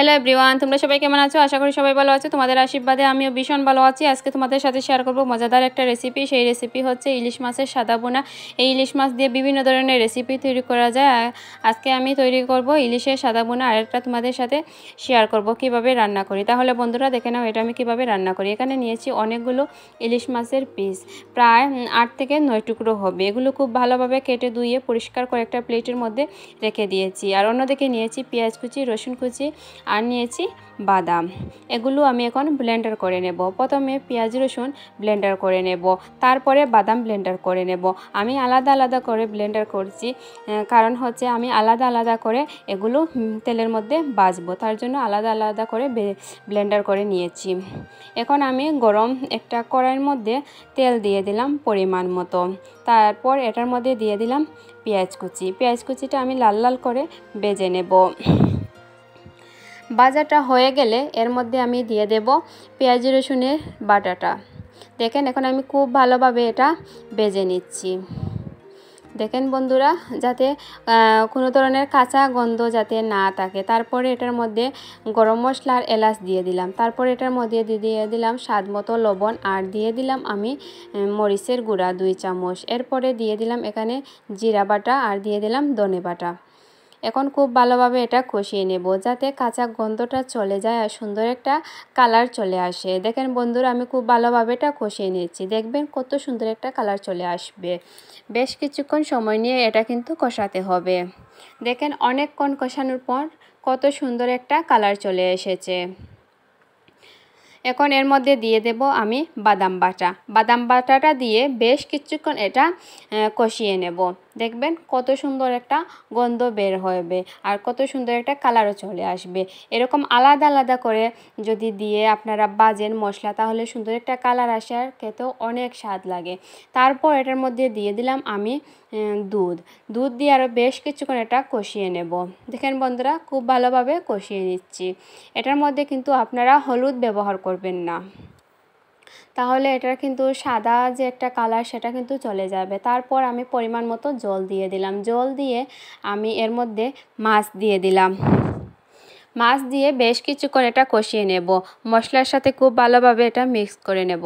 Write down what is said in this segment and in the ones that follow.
Hello everyone, তোমরা সবাই কেমন আছো? আশা করি সবাই ভালো আছো। তোমাদের আশীর্বাদে আমিও ভীষণ ভালো আছি। আজকে তোমাদের সাথে শেয়ার করব মজাদার একটা রেসিপি। সেই রেসিপি হচ্ছে ইলিশ মাছের সাদা বোনা। এই ইলিশ মাছ দিয়ে বিভিন্ন ধরনের রেসিপি তৈরি করা যায়। আজকে আমি তৈরি করব ইলিশের সাদা বোনা, আর একটা তোমাদের সাথে শেয়ার করব কিভাবে রান্না করি। তাহলে বন্ধুরা দেখে নাও এটা আমি কিভাবে রান্না করি। এখানে নিয়েছি অনেকগুলো ইলিশ মাছের পিস, প্রায় 8 থেকে 9 টুকরো হবে। এগুলো খুব ভালোভাবে কেটে ধুয়ে পরিষ্কার করে একটা প্লেটের মধ্যে রেখে দিয়েছি। আর অন্যদিকে নিয়েছি পেঁয়াজ কুচি, রসুন কুচি, আর নিয়েছি বাদাম। এগুলো আমি এখন ব্লেন্ডার করে নেব। প্রথমে পেঁয়াজ রসুন ব্লেন্ডার করে নেব, তারপরে বাদাম ব্লেন্ডার করে নেব। আমি আলাদা আলাদা করে ব্লেন্ডার করছি, কারণ হচ্ছে আমি আলাদা আলাদা করে এগুলো তেলের মধ্যে ভাজবো, তার জন্য আলাদা আলাদা করে ব্লেন্ডার করে নিয়েছি। এখন আমি গরম একটা কড়াইয়ের মধ্যে তেল দিয়ে দিলাম পরিমাণ মতো। তারপর এটার মধ্যে দিয়ে দিলাম পেঁয়াজ কুচি। পেঁয়াজ কুচিটা আমি লাল লাল করে ভেজে নেব। ভাজাটা হয়ে গেলে এর মধ্যে আমি দিয়ে দেব পেঁয়াজ রসুনের বাটাটা। দেখেন এখন আমি খুব ভালোভাবে এটা ভেজে নিচ্ছি। দেখেন বন্ধুরা, যাতে কোনো ধরনের কাঁচা গন্ধ যাতে না থাকে। তারপরে এটার মধ্যে গরম মশলা আর এলাচ দিয়ে দিলাম। তারপরে এটার মধ্যে দিয়ে দিলাম স্বাদ মতো লবণ, আর দিয়ে দিলাম আমি মরিচের গুঁড়া 2 চামচ। এরপরে দিয়ে দিলাম এখানে জিরা বাটা, আর দিয়ে দিলাম ধনে বাটা। এখন খুব ভালোভাবে এটা কষিয়ে নেব, যাতে কাঁচা গন্ধটা চলে যায় আর সুন্দর একটা কালার চলে আসে। দেখেন বন্ধুরা, আমি খুব ভালোভাবে এটা কষিয়ে নিয়েছি। দেখবেন কত সুন্দর একটা কালার চলে আসবে। বেশ কিছুক্ষণ সময় নিয়ে এটা কিন্তু কষাতে হবে। দেখেন অনেকক্ষণ কষানোর পর কত সুন্দর একটা কালার চলে এসেছে। এখন এর মধ্যে দিয়ে দেব আমি বাদাম বাটা। বাদাম বাটাটা দিয়ে বেশ কিছুক্ষণ এটা কষিয়ে নেব। দেখবেন কত সুন্দর একটা গন্ধ বের হবে, আর কত সুন্দর একটা কালারও চলে আসবে। এরকম আলাদা আলাদা করে যদি দিয়ে আপনারা ভাজেন মশলা, তাহলে সুন্দর একটা কালার আসে, আর খেতেও অনেক স্বাদ লাগে। তারপর এটার মধ্যে দিয়ে দিলাম আমি দুধ দিয়ে আরও বেশ কিছুক্ষণ এটা কষিয়ে নেব। দেখেন বন্ধুরা, খুব ভালোভাবে কষিয়ে নিচ্ছি। এটার মধ্যে কিন্তু আপনারা হলুদ ব্যবহার করবেন না, তাহলে এটার কিন্তু সাদা যে একটা কালার সেটা কিন্তু চলে যাবে। তারপর আমি পরিমাণ মতো জল দিয়ে দিলাম। জল দিয়ে আমি এর মধ্যে মাছ দিয়ে দিলাম। মাছ দিয়ে বেশ কিছুক্ষণ এটা কষিয়ে নেব। মশলার সাথে খুব ভালোভাবে এটা মিক্স করে নেব।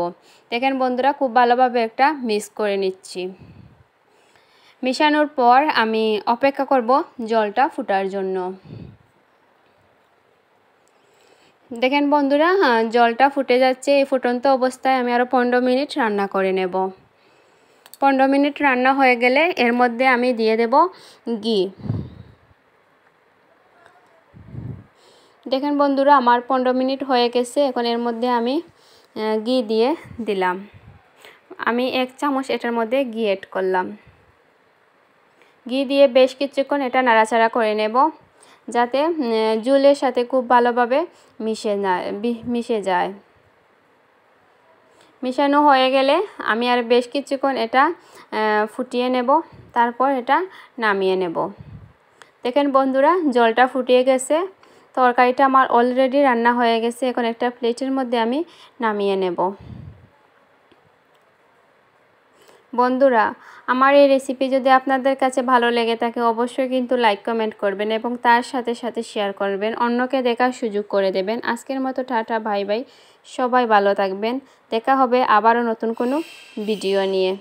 দেখেন বন্ধুরা, খুব ভালোভাবে একটা মিক্স করে নিচ্ছি। মিশানোর পর আমি অপেক্ষা করব জলটা ফোটার জন্য। দেখেন বন্ধুরা, জলটা ফুটে যাচ্ছে। এই ফুটন্ত অবস্থায় আমি আরও 15 মিনিট রান্না করে নেব। 15 মিনিট রান্না হয়ে গেলে এর মধ্যে আমি দিয়ে দেব ঘি। দেখেন বন্ধুরা, আমার 15 মিনিট হয়ে গেছে। এখন এর মধ্যে আমি ঘি দিয়ে দিলাম। আমি 1 চামচ এটার মধ্যে ঘি অ্যাড করলাম। ঘি দিয়ে বেশ কিছুক্ষণ এটা নাড়াচাড়া করে নেব, যাতে ঝোলের সাথে খুব ভালোভাবে মিশে যায়। মিশানো হয়ে গেলে আমি আর বেশ কিছুক্ষণ এটা ফুটিয়ে নেব। তারপর এটা নামিয়ে নেব। দেখেন বন্ধুরা, জলটা ফুটিয়ে গেছে। তরকারিটা আমার অলরেডি রান্না হয়ে গেছে। এখন একটা প্লেটের মধ্যে আমি নামিয়ে নেব। বন্ধুরা, আমার এই রেসিপি যদি আপনাদের কাছে ভালো লেগে থাকে, অবশ্যই কিন্তু লাইক কমেন্ট করবেন এবং তার সাথে সাথে শেয়ার করবেন, অন্যকে দেখার সুযোগ করে দেবেন। আজকের মতো টাটা, বাই বাই। সবাই ভালো থাকবেন। দেখা হবে আবারও নতুন কোনো ভিডিও নিয়ে।